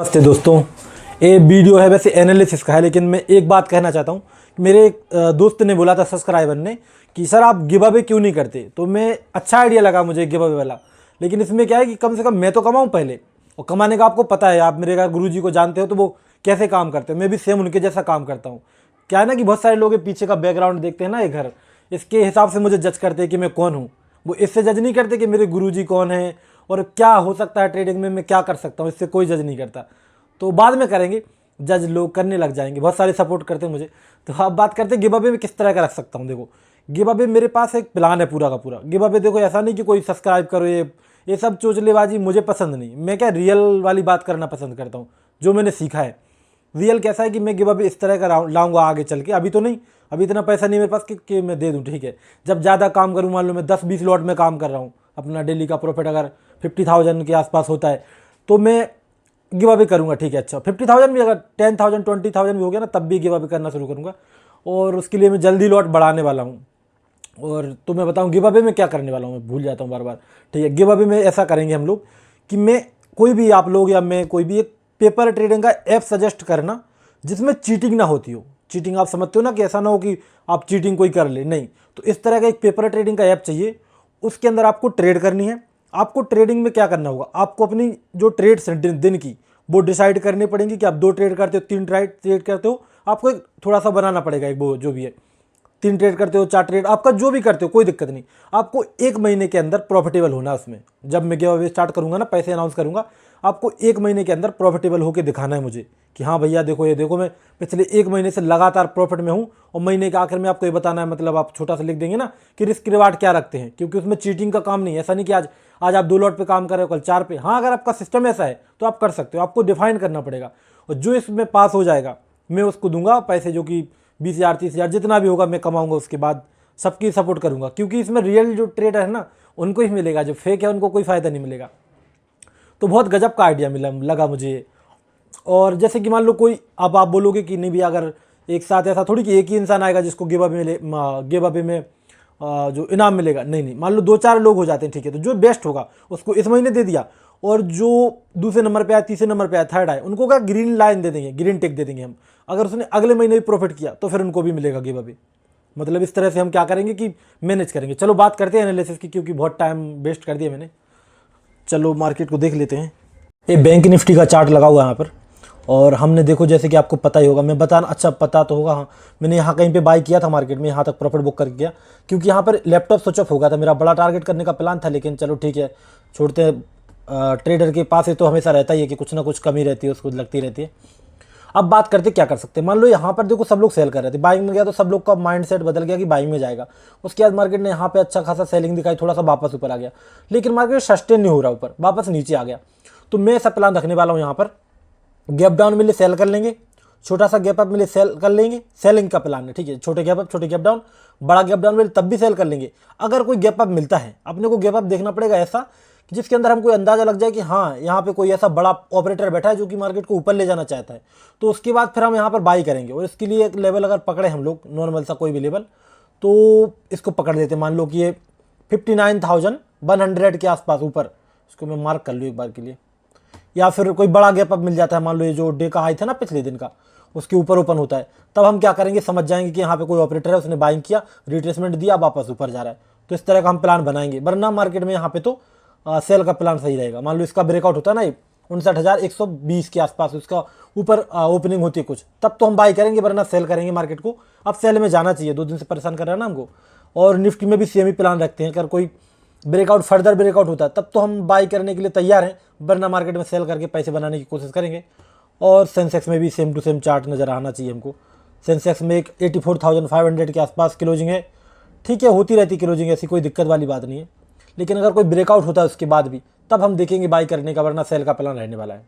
नमस्ते दोस्तों, ये वीडियो है वैसे एनालिसिस का है, लेकिन मैं एक बात कहना चाहता हूँ। मेरे एक दोस्त ने बोला था सब्सक्राइबर ने कि सर आप गिव अवे क्यों नहीं करते, तो मैं अच्छा आइडिया लगा मुझे गिव अवे वाला। लेकिन इसमें क्या है कि कम से कम मैं तो कमाऊँ पहले, और कमाने का आपको पता है, आप मेरे अगर गुरुजी को जानते हो तो वो कैसे काम करते हैं, मैं भी सेम उनके जैसा काम करता हूँ। क्या है ना कि बहुत सारे लोग पीछे का बैकग्राउंड देखते हैं ना, ये घर, इसके हिसाब से मुझे जज करते हैं कि मैं कौन हूँ। वो इससे जज नहीं करते कि मेरे गुरुजी कौन है और क्या हो सकता है ट्रेडिंग में, मैं क्या कर सकता हूँ, इससे कोई जज नहीं करता। तो बाद में करेंगे, जज लोग करने लग जाएंगे, बहुत सारे सपोर्ट करते हैं मुझे। तो अब बात करते हैं गिव अवे में किस तरह का रख सकता हूँ। देखो, गिव अवे मेरे पास एक प्लान है पूरा का पूरा। गिव अवे देखो ऐसा नहीं कि कोई सब्सक्राइब करो, ये सब चोचलेबाजी मुझे पसंद नहीं। मैं क्या रियल वाली बात करना पसंद करता हूँ, जो मैंने सीखा है। रियल कैसा है कि मैं गिव अवे इस तरह का लाऊंगा आगे चल के। अभी तो नहीं, अभी इतना पैसा नहीं मेरे पास कि मैं दे दूँ, ठीक है। जब ज़्यादा काम करूँ, मान लो मैं 10-20 लॉट में काम कर रहा हूँ, अपना डेली का प्रॉफिट अगर 50,000 के आसपास होता है, तो मैं गिव अवे करूँगा, ठीक है। अच्छा 50,000 भी, अगर 10,000 20,000 भी हो गया ना, तब भी गिव अवे करना शुरू करूँगा। और उसके लिए मैं जल्दी लॉट बढ़ाने वाला हूँ। और तो मैं बताऊँ गिव अवे में क्या करने वाला हूँ, मैं भूल जाता हूँ बार बार, ठीक है। गिव अवे में ऐसा करेंगे हम लोग कि मैं कोई भी, आप लोग या मैं, कोई भी एक पेपर ट्रेडिंग का ऐप सजेस्ट करना जिसमें चीटिंग ना होती हो। चीटिंग आप समझते हो ना, कि ऐसा ना हो कि आप चीटिंग कोई कर ले, नहीं। तो इस तरह का एक पेपर ट्रेडिंग का ऐप चाहिए। उसके अंदर आपको ट्रेड करनी है। आपको ट्रेडिंग में क्या करना होगा, आपको अपनी जो ट्रेड्स हैं दिन की, वो डिसाइड करनी पड़ेंगी कि आप 2 ट्रेड करते हो, 3 ट्रेड करते हो। आपको एक थोड़ा सा बनाना पड़ेगा, एक वो जो भी है, 3 ट्रेड करते हो, 4 ट्रेड, आपका जो भी करते हो कोई दिक्कत नहीं। आपको 1 महीने के अंदर प्रॉफिटेबल होना है उसमें। जब मैं गिव अवे स्टार्ट करूँगा ना, पैसे अनाउंस करूँगा, आपको 1 महीने के अंदर प्रॉफिटेबल होकर दिखाना है मुझे कि हाँ भैया देखो, ये देखो मैं पिछले 1 महीने से लगातार प्रॉफिट में हूँ। और महीने के आखिर में आपको ये बताना है, मतलब आप छोटा सा लिख देंगे ना कि रिस्क रिवार्ड क्या रखते हैं, क्योंकि उसमें चीटिंग का काम नहीं है। ऐसा नहीं कि आज आप 2 लॉट पे काम कर रहे हो, कल 4 पे। हाँ, अगर आपका सिस्टम ऐसा है तो आप कर सकते हो, आपको डिफाइन करना पड़ेगा। और जो इसमें पास हो जाएगा, मैं उसको दूंगा पैसे, जो कि 20,000 30,000 जितना भी होगा मैं कमाऊंगा। उसके बाद सबकी सपोर्ट करूंगा, क्योंकि इसमें रियल जो ट्रेडर है ना, उनको ही मिलेगा। जो फेक है उनको कोई फ़ायदा नहीं मिलेगा। तो बहुत गजब का आइडिया लगा मुझे। और जैसे कि मान लो कोई, अब आप बोलोगे कि नहीं भी, अगर एक साथ ऐसा थोड़ी कि एक ही इंसान आएगा जिसको गिव अवे में जो इनाम मिलेगा, नहीं नहीं। मान लो 2-4 लोग हो जाते हैं, ठीक है। तो जो बेस्ट होगा उसको इस महीने दे दिया, और जो दूसरे नंबर पे आया, तीसरे नंबर पे आया, थर्ड आए, उनको क्या ग्रीन लाइन दे देंगे, ग्रीन टिक दे देंगे हम। अगर उसने अगले महीने भी प्रॉफिट किया तो फिर उनको भी मिलेगा गिव अवे। मतलब इस तरह से हम क्या करेंगे कि मैनेज करेंगे। चलो बात करते हैं एनालिसिस की, क्योंकि बहुत टाइम वेस्ट कर दिया मैंने। चलो मार्केट को देख लेते हैं। ये बैंक निफ्टी का चार्ट लगा हुआ है यहाँ पर। और हमने देखो, जैसे कि आपको पता ही होगा, मैं बताना, अच्छा पता तो होगा, हाँ, मैंने यहाँ कहीं पे बाई किया था मार्केट में, यहाँ तक प्रॉफिट बुक करके गया, क्योंकि यहाँ पर लैपटॉप स्विच ऑफ हो गया था। मेरा बड़ा टारगेट करने का प्लान था, लेकिन चलो ठीक है, छोड़ते हैं। ट्रेडर के पास ये तो हमेशा रहता ही है कि कुछ ना कुछ कमी रहती है, उसको लगती रहती है। अब बात करते क्या कर सकते हैं। मान लो यहाँ पर देखो, सब लोग सेल कर रहे थे, बाइंग में गया तो सब लोग का माइंडसेट बदल गया कि बाइंग में जाएगा। उसके बाद मार्केट ने यहाँ पे अच्छा खासा सेलिंग दिखाई, थोड़ा सा वापस ऊपर आ गया, लेकिन मार्केट सस्टेन नहीं हो रहा, ऊपर वापस नीचे आ गया। तो मैं ऐसा प्लान रखने वाला हूँ, यहाँ पर गैप डाउन मिले सेल कर लेंगे, छोटा सा गैप अप मिले सेल कर लेंगे। सेलिंग का प्लान है, ठीक है। छोटे गैप अप, छोटे गैप डाउन, बड़ा गैप डाउन मिले तब भी सेल कर लेंगे। अगर कोई गैप अप मिलता है, अपने को गैप अप देखना पड़ेगा ऐसा कि जिसके अंदर हमको अंदाजा लग जाए कि हाँ, यहाँ पे कोई ऐसा बड़ा ऑपरेटर बैठा है जो कि मार्केट को ऊपर ले जाना चाहता है। तो उसके बाद फिर हम यहाँ पर बाई करेंगे। और इसके लिए एक लेवल अगर पकड़े हम लोग, नॉर्मल सा कोई भी लेवल, तो इसको पकड़ लेते हैं। मान लो कि ये 59,100 के आसपास ऊपर, इसको मैं मार्क कर लूँ एक बार के लिए। या फिर कोई बड़ा गैप अप मिल जाता है, मान लो ये जो डे का हाई था ना पिछले दिन का, उसके ऊपर ओपन होता है, तब हम क्या करेंगे, समझ जाएंगे कि यहाँ पे कोई ऑपरेटर है, उसने बाइंग किया, रिट्रेसमेंट दिया, वापस ऊपर जा रहा है। तो इस तरह का हम प्लान बनाएंगे। वरना मार्केट में यहाँ पे तो सेल का प्लान सही रहेगा। मान लो इसका ब्रेकआउट होता है ना 59,120 के आसपास, उसका ऊपर ओपनिंग होती है कुछ, तब तो हम बाई करेंगे, वरना सेल करेंगे मार्केट को। अब सेल में जाना चाहिए, 2 दिन से परेशान कर रहा है ना हमको। और निफ्टी में भी सेम ही प्लान रखते हैं, अगर कोई ब्रेकआउट, फर्दर ब्रेकआउट होता है, तब तो हम बाई करने के लिए तैयार हैं, वरना मार्केट में सेल करके पैसे बनाने की कोशिश करेंगे। और सेंसेक्स में भी सेम टू सेम चार्ट नज़र आना चाहिए हमको। सेंसेक्स में एक 84,500 के आसपास क्लोजिंग है, ठीक है। होती रहती क्लोजिंग, ऐसी कोई दिक्कत वाली बात नहीं है। लेकिन अगर कोई ब्रेकआउट होता है उसके बाद भी, तब हम देखेंगे बाई करने का, वरना सेल का प्लान रहने वाला है।